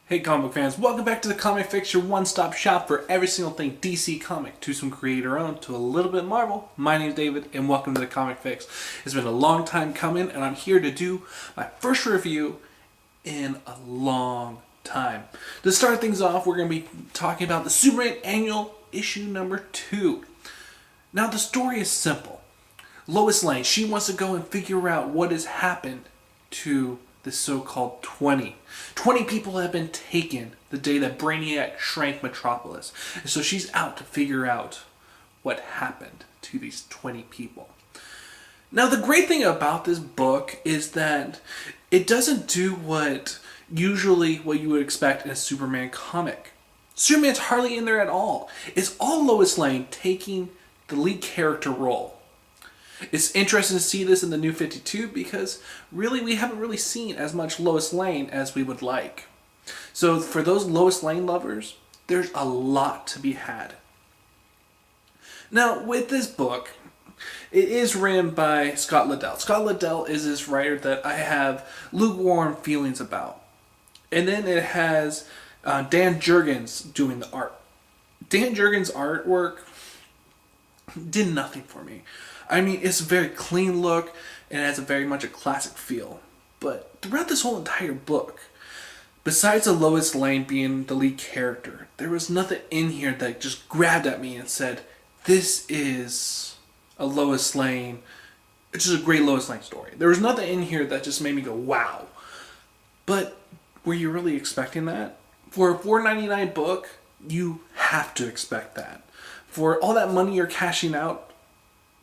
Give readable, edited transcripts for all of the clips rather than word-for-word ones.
Hey comic book fans, welcome back to the Comic Fix, your one-stop shop for every single thing DC comic, to some creator-owned, to a little bit Marvel. My name's David, and welcome to the Comic Fix. It's been a long time coming, and I'm here to do my first review in a long time. To start things off, we're going to be talking about the Superman Annual Issue number 2. Now, the story is simple. Lois Lane, she wants to go and figure out what has happened to the so-called 20. 20 people have been taken the day that Brainiac shrank Metropolis. And so she's out to figure out what happened to these 20 people. Now, the great thing about this book is that it doesn't do what you would expect in a Superman comic. Superman's hardly in there at all. It's all Lois Lane taking the lead character role. It's interesting to see this in the New 52 because really we haven't really seen as much Lois Lane as we would like. So for those Lois Lane lovers, there's a lot to be had. Now with this book, it is written by Scott Lobdell. Scott Lobdell is this writer that I have lukewarm feelings about. And then it has Dan Jurgens doing the art. Dan Jurgens' artwork did nothing for me. I mean, it's a very clean look, and it has very much a classic feel. But throughout this whole entire book, besides the Lois Lane being the lead character, there was nothing in here that just grabbed at me and said, this is a Lois Lane, it's just a great Lois Lane story. There was nothing in here that just made me go, wow. But were you really expecting that? For a $4.99 book, you have to expect that. For all that money you're cashing out,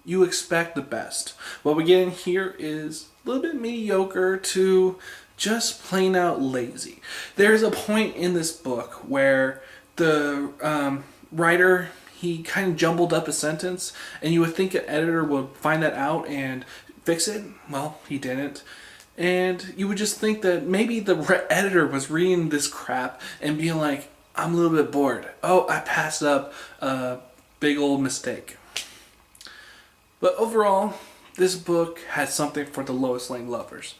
you expect the best. What we get in here is a little bit mediocre to just plain out lazy. There's a point in this book where the writer, he kind of jumbled up a sentence, and you would think an editor would find that out and fix it. Well, he didn't. And you would just think that maybe the editor was reading this crap and being like, I'm a little bit bored. Oh, I passed up a big old mistake. But overall, this book has something for the Lois Lane lovers.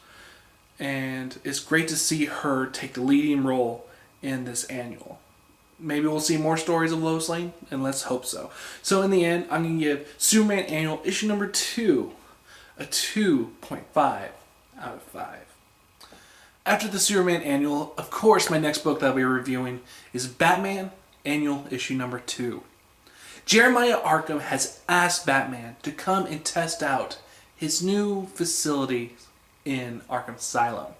And it's great to see her take the leading role in this annual. Maybe we'll see more stories of Lois Lane, and let's hope so. So in the end, I'm going to give Superman Annual Issue number 2 a 2.5 out of 5. After the Superman Annual, of course, my next book that I'll be reviewing is Batman Annual Issue number 2. Jeremiah Arkham has asked Batman to come and test out his new facility in Arkham Asylum.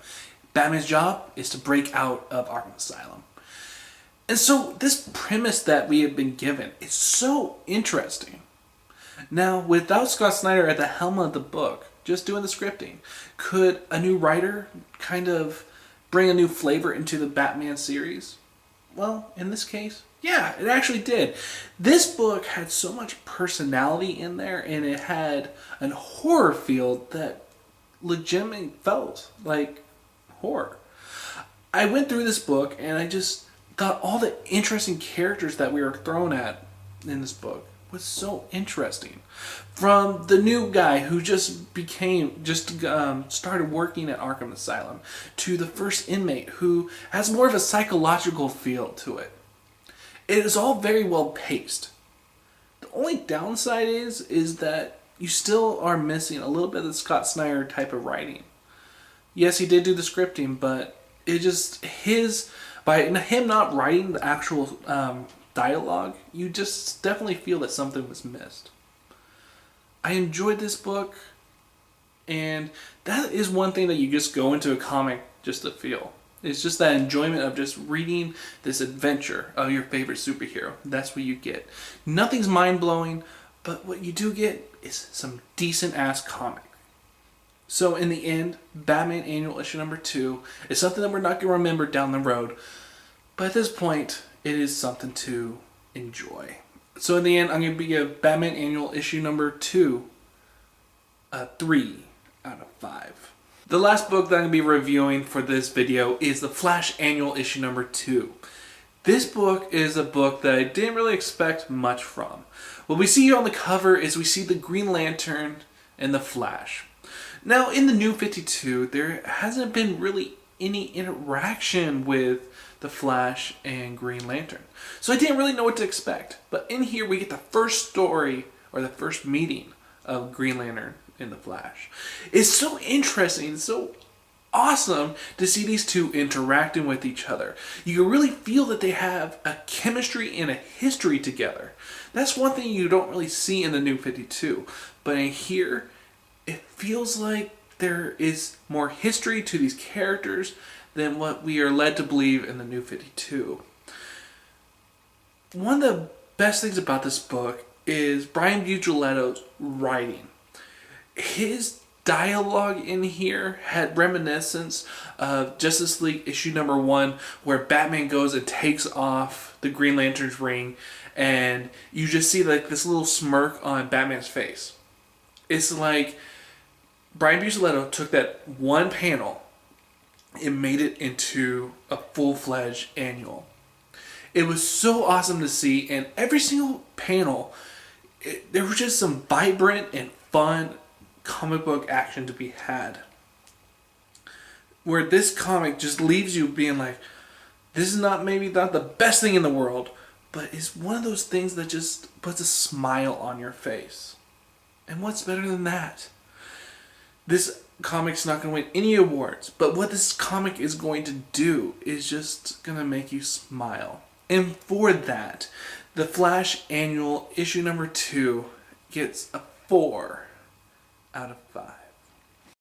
Batman's job is to break out of Arkham Asylum. And so this premise that we have been given is so interesting. Now, without Scott Snyder at the helm of the book, just doing the scripting, could a new writer kind of bring a new flavor into the Batman series? Well, in this case, yeah, it actually did. This book had so much personality in there, and it had a horror feel that legitimately felt like horror. I went through this book, and I just thought all the interesting characters that we were thrown at in this book was so interesting. From the new guy who started working at Arkham Asylum, to the first inmate who has more of a psychological feel to it. It is all very well paced. The only downside is that you still are missing a little bit of the Scott Snyder type of writing. Yes, he did do the scripting, but by him not writing the actual dialogue, you just definitely feel that something was missed. I enjoyed this book, and that is one thing that you just go into a comic just to feel. It's just that enjoyment of just reading this adventure of your favorite superhero. That's what you get. Nothing's mind-blowing, but what you do get is some decent-ass comic. So in the end, Batman Annual Issue number 2 is something that we're not going to remember down the road. But at this point, it is something to enjoy. So in the end, I'm going to give Batman Annual Issue number 2 a 3 out of 5. The last book that I'm going to be reviewing for this video is The Flash Annual Issue number 2. This book is a book that I didn't really expect much from. What we see here on the cover is we see the Green Lantern and the Flash. Now, in the New 52, there hasn't been really any interaction with the Flash and Green Lantern. So I didn't really know what to expect. But in here we get the first story, or the first meeting of Green Lantern and the Flash. It's so interesting, so awesome to see these two interacting with each other. You can really feel that they have a chemistry and a history together. That's one thing you don't really see in the New 52. But in here, it feels like there is more history to these characters than what we are led to believe in the New 52. One of the best things about this book is Brian Bugliosetto's writing. His dialogue in here had reminiscence of Justice League issue number 1, where Batman goes and takes off the Green Lantern's ring, and you just see like this little smirk on Batman's face. It's like Brian Bugliosetto took that one panel and made it into a full-fledged annual. It was so awesome to see, and every single panel, there was just some vibrant and fun comic book action to be had. Where this comic just leaves you being like, this is maybe not the best thing in the world, but it's one of those things that just puts a smile on your face. And what's better than that? This comic's not going to win any awards, but what this comic is going to do is just going to make you smile. And for that, the Flash Annual issue number 2 gets a 4 out of 5.